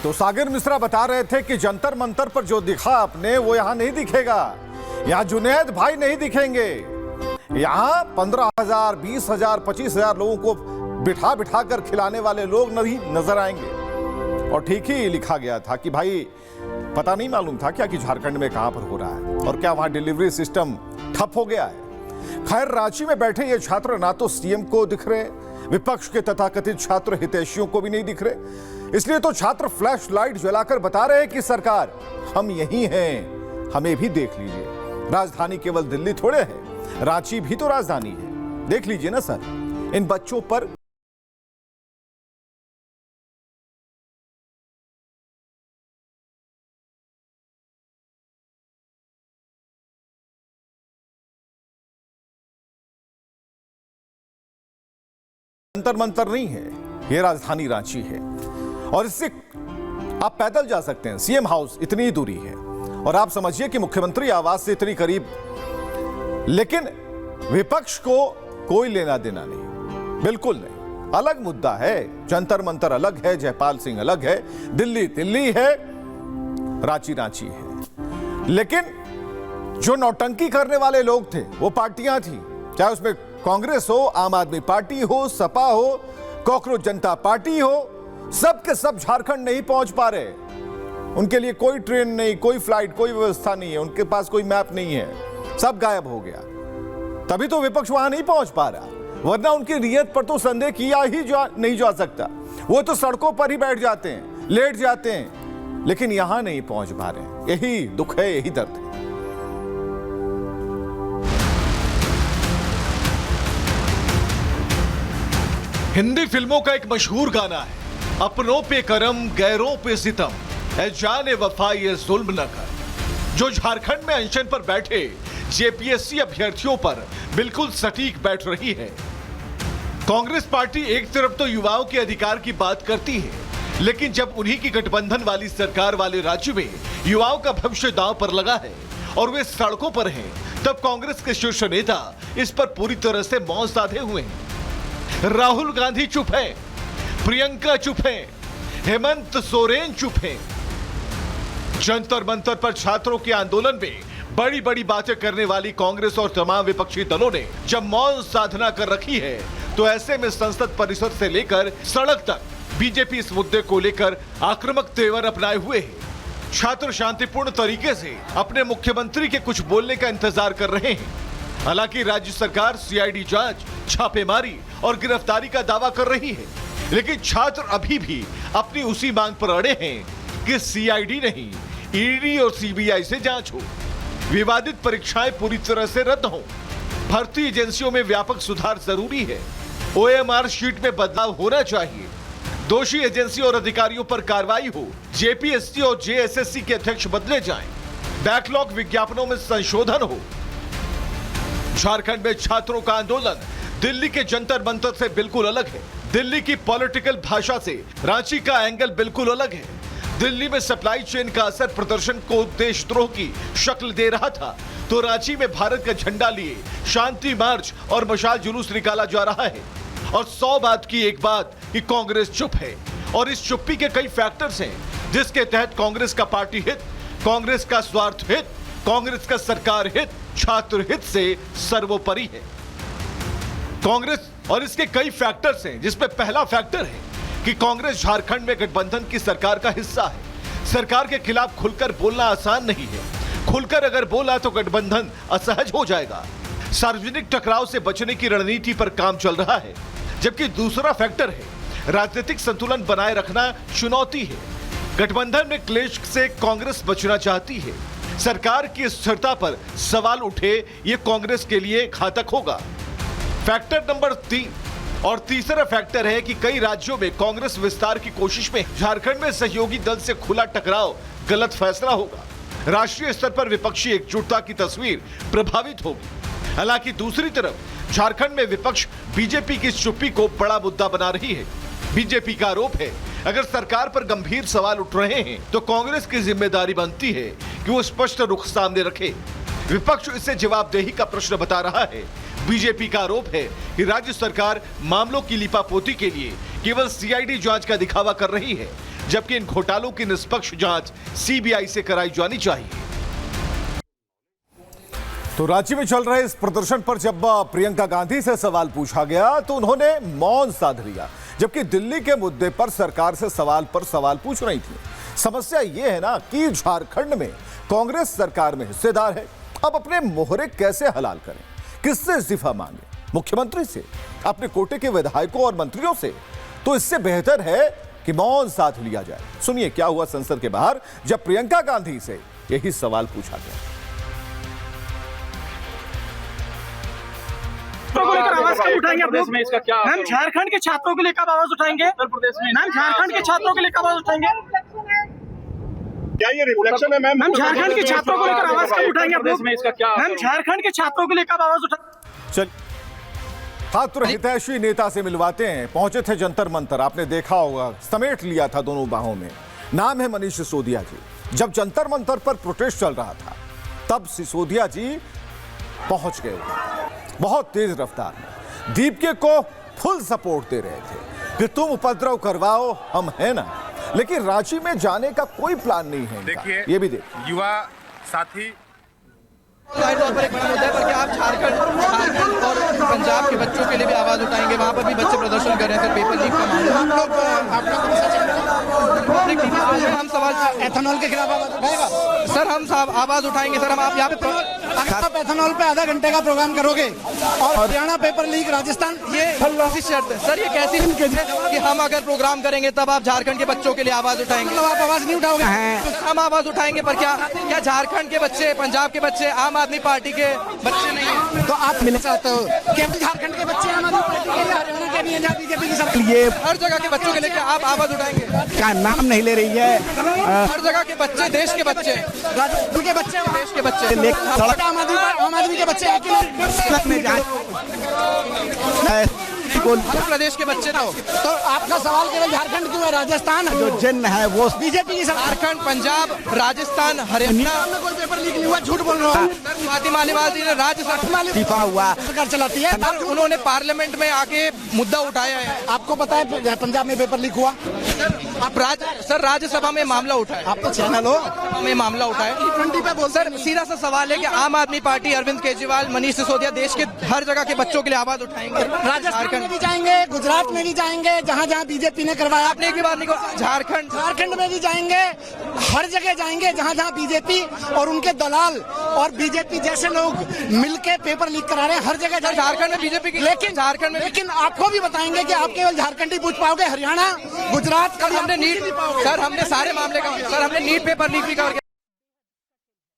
तो सागर मिश्रा बता रहे थे कि जंतर मंतर पर जो दिखा आपने वो यहां नहीं दिखेगा। यहां जुनैद भाई नहीं दिखेंगे। यहां 15,000, 20,000, 25,000 लोगों को बिठा बिठा कर खिलाने वाले लोग नहीं नजर आएंगे। और ठीक ही लिखा गया था कि भाई पता नहीं मालूम था क्या कि झारखंड में कहां पर हो रहा है और क्या वहां डिलीवरी सिस्टम ठप हो गया है। खैर, रांची में बैठे ये छात्र ना तो सीएम को दिख रहे, विपक्ष के तथाकथित छात्र हितैषियों को भी नहीं दिख रहे। इसलिए तो छात्र फ्लैश लाइट जलाकर बता रहे हैं कि सरकार हम यही हैं, हमें भी देख लीजिए। राजधानी केवल दिल्ली थोड़े है, रांची भी तो राजधानी है। देख लीजिए ना सर, इन बच्चों पर जंतर मंतर नहीं है, यह राजधानी रांची है। और इससे आप पैदल जा सकते हैं, सीएम हाउस इतनी ही दूरी है। और आप समझिए कि मुख्यमंत्री आवास से इतनी करीब, लेकिन विपक्ष को कोई लेना देना नहीं, बिल्कुल नहीं। अलग मुद्दा है, जंतर मंतर अलग है, जयपाल सिंह अलग है, दिल्ली दिल्ली है, रांची रांची है। लेकिन जो नौटंकी करने वाले लोग थे वो पार्टियां थी, चाहे उसमें कांग्रेस हो, आम आदमी पार्टी हो, सपा हो, कॉकरोच जनता पार्टी हो, सब के सब झारखंड नहीं पहुंच पा रहे। उनके लिए कोई ट्रेन नहीं, कोई फ्लाइट, कोई व्यवस्था नहीं है, उनके पास कोई मैप नहीं है, सब गायब हो गया। तभी तो विपक्ष वहां नहीं पहुंच पा रहा, वरना उनकी नीयत पर तो संदेह किया ही नहीं जा सकता। वो तो सड़कों पर ही बैठ जाते हैं, लेट जाते हैं, लेकिन यहां नहीं पहुंच पा रहे। यही दुख है, यही दर्द है। हिंदी फिल्मों का एक मशहूर गाना है, अपनों पे करम गैरों पे सितम, ऐ जाने वफा ये जुल्म न कर। जो झारखंड में अनशन पर बैठे जेपीएससी अभ्यर्थियों पर बिल्कुल सटीक बैठ रही है। कांग्रेस पार्टी एक तरफ तो युवाओं के अधिकार की बात करती है, लेकिन जब उन्हीं की गठबंधन वाली सरकार वाले राज्य में युवाओं का भविष्य दांव पर लगा है और वे सड़कों पर हैं, तब कांग्रेस के शीर्ष नेता इस पर पूरी तरह से मौन साधे हुए हैं। राहुल गांधी चुप है, प्रियंका चुप है, हेमंत सोरेन चुप है। जंतर मंतर पर छात्रों के आंदोलन में बड़ी बड़ी बातें करने वाली कांग्रेस और तमाम विपक्षी दलों ने जब मौन साधना कर रखी है, तो ऐसे में संसद परिसर से लेकर सड़क तक बीजेपी इस मुद्दे को लेकर आक्रामक तेवर अपनाए हुए है। छात्र शांतिपूर्ण तरीके से अपने मुख्यमंत्री के कुछ बोलने का इंतजार कर रहे हैं। हालांकि राज्य सरकार सीआईडी जांच, छापेमारी और गिरफ्तारी का दावा कर रही है, लेकिन छात्र अभी भी अपनी उसी मांग पर अड़े हैं कि सीआईडी नहीं, ईडी और सीबीआई से जांच हो, विवादित परीक्षाएं पूरी तरह से रद्द हो, भर्ती एजेंसियों में व्यापक सुधार जरूरी है, ओएमआर शीट में बदलाव होना चाहिए, दोषी एजेंसी और अधिकारियों पर कार्रवाई हो, जेपीएससी और जेएसएससी के अध्यक्ष बदले जाएं, बैकलॉग विज्ञापनों में संशोधन हो। झारखंड में छात्रों का आंदोलन दिल्ली के जंतर मंतर से बिल्कुल अलग है। दिल्ली की पॉलिटिकल भाषा से रांची का एंगल बिल्कुल अलग है। दिल्ली में सप्लाई चेन का असर प्रदर्शन को देशद्रोह की शक्ल दे रहा था, तो रांची में भारत का झंडा लिए शांति मार्च और मशाल जुलूस निकाला जा रहा है। और 100 बात की एक बात कि कांग्रेस चुप है, और इस चुप्पी के कई फैक्टर्स हैं जिसके तहत कांग्रेस का पार्टी हित, कांग्रेस का स्वार्थ हित, कांग्रेस का सरकार हित, छात्र हित से सर्वोपरि है। कांग्रेस और इसके कई फैक्टर्स हैं, जिसमें पहला फैक्टर है कि कांग्रेस झारखंड में गठबंधन की सरकार का हिस्सा है। सरकार के खिलाफ खुलकर बोलना आसान नहीं है, खुलकर अगर बोला तो गठबंधन असहज हो जाएगा। सार्वजनिक टकराव से बचने की रणनीति पर काम चल रहा है, जबकि दूसरा फैक्टर है राजनीतिक संतुलन बनाए रखना चुनौती है। गठबंधन में क्लेश से कांग्रेस बचना चाहती है, सरकार की स्थिरता पर सवाल उठे ये कांग्रेस के लिए घातक होगा। फैक्टर नंबर 3 और तीसरा फैक्टर है कि कई राज्यों में कांग्रेस विस्तार की कोशिश में झारखंड में सहयोगी दल से खुला टकराव गलत फैसला होगा। राष्ट्रीय स्तर पर विपक्षी एकजुटता की तस्वीर प्रभावित होगी। हालांकि दूसरी तरफ झारखंड में विपक्ष बीजेपी की चुप्पी को बड़ा मुद्दा बना रही है। बीजेपी का आरोप है, अगर सरकार पर गंभीर सवाल उठ रहे हैं तो कांग्रेस की जिम्मेदारी बनती है कि वो स्पष्ट रुख सामने रखे। विपक्ष इसे जवाबदेही का प्रश्न बता रहा है। बीजेपी का आरोप है कि राज्य सरकार मामलों की लिपापोती के लिए केवल सीआईडी जांच का दिखावा कर रही है, जबकि इन घोटालों की निष्पक्ष जांच सीबीआई से कराई जानी चाहिए। तो रांची में चल रहे इस प्रदर्शन पर जब प्रियंका गांधी से सवाल पूछा गया तो उन्होंने मौन साध लिया, जबकि दिल्ली के मुद्दे पर सरकार से सवाल पर सवाल पूछ रही थी। समस्या यह है ना कि झारखंड में कांग्रेस सरकार में हिस्सेदार है। अब अपने मोहरे कैसे हलाल करें, किससे इस्तीफा मांगे? मुख्यमंत्री से, अपने कोटे के विधायकों और मंत्रियों से? तो इससे बेहतर है कि मौन साध लिया जाए। सुनिए क्या हुआ संसद के बाहर जब प्रियंका गांधी से यही सवाल पूछा गया। को लेकर आवाज कब उठाएंगे आप लोग? मैम झारखंड के छात्रों के लिए कब आवाज उठाएंगे? उत्तर प्रदेश में मैम झारखंड के छात्रों के लिए कब आवाज उठाएंगे? क्या ये रिफ्लेक्शन है मैम? मैम झारखंड के छात्रों को लेकर आवाज कब उठाएंगे आप लोग? मैम झारखंड के छात्रों के लिए कब आवाज उठाएंगे? चल छात्र हितैषी नेता से मिलवाते हैं। पहुंचे थे जंतर मंतर, आपने देखा होगा, समेट लिया था दोनों बाहों में। नाम है मनीष सिसोदिया जी। जब जंतर मंतर पर प्रोटेस्ट चल रहा था तब सिसोदिया जी पहुंच गए, बहुत तेज रफ्तार में दीपके को फुल सपोर्ट दे रहे थे कि तुम उपद्रव करवाओ, हम है ना। लेकिन रांची में जाने का कोई प्लान नहीं है। देखिए ये भी देखिए, युवा साथी जाहिर तौर पर एक बड़ा मुद्दा है, पर क्या आप झारखंड और पंजाब के बच्चों के लिए भी आवाज उठाएंगे? वहाँ पर भी बच्चे प्रदर्शन कर रहे हैं, पेपर लीक का मामला। हम सवाल एथेनॉल के खिलाफ आवाज उठाएगा सर, हम आवाज उठाएंगे सर। हम आप यहाँ पे आप एथेनॉल पे आधा घंटे का प्रोग्राम करोगे और हरियाणा पेपर लीक राजस्थान, ये कैसी शर्त है सर? ये कैसी कि हम अगर प्रोग्राम करेंगे तब आप झारखंड के बच्चों के लिए आवाज उठाएंगे? आप आवाज नहीं उठाओगे? हम आवाज उठाएंगे, पर क्या झारखंड के बच्चे, पंजाब के बच्चे आम आदमी पार्टी के बच्चे नहीं है? तो आप मिलना चाहते हो केवल झारखंड के बच्चे आम आदमी पार्टी के, हरियाणा के नहीं है, बीजेपी की सब? ये हर जगह के बच्चों के लिए क्या आप आवाज उठाएंगे? का नाम नहीं ले रही है। हर जगह के बच्चे, देश के बच्चे, राजस्थान के बच्चे, देश के बच्चे, आम आदमी के बच्चे हर प्रदेश के बच्चे। तो आपका सवाल केवल झारखंड क्यों है? राजस्थान जो जिन है वो बीजेपी की सरकार। झारखंड, पंजाब, राजस्थान, हरियाणा में कोई पेपर लीक नहीं हुआ, झूठ बोल रहा हूँ। स्वाति मालीवाल जी ने राज्यसभा हुआ, सरकार चलाती है। उन्होंने पार्लियामेंट में आके मुद्दा उठाया है। आपको पता है पंजाब में पेपर लीक हुआ? आप सर राज्यसभा में मामला उठाया, आप तो चैनल हो, में मामला उठाया। T20 पे बोल सर सीधा सा सवाल है कि आम आदमी पार्टी, अरविंद केजरीवाल, मनीष सिसोदिया देश के हर जगह के बच्चों के लिए आवाज उठाएंगे? राजस्थान में भी जाएंगे, गुजरात में भी जाएंगे, जहाँ जहाँ बीजेपी ने करवाया। आपने एक भी बात नहीं कहा। झारखंड में भी जाएंगे, हर जगह जाएंगे जहाँ जहाँ बीजेपी और उनके दलाल और बीजेपी जैसे लोग मिलके पेपर लीक करा रहे हैं, हर जगह। झारखंड में बीजेपी की, लेकिन झारखंड में, लेकिन आपको भी बताएंगे कि आप केवल झारखंड ही पूछ पाओगे, हरियाणा, गुजरात का हमने नीट, सर हमने सारे मामले का, सर हमने नीट पेपर लीक भी कवर किया।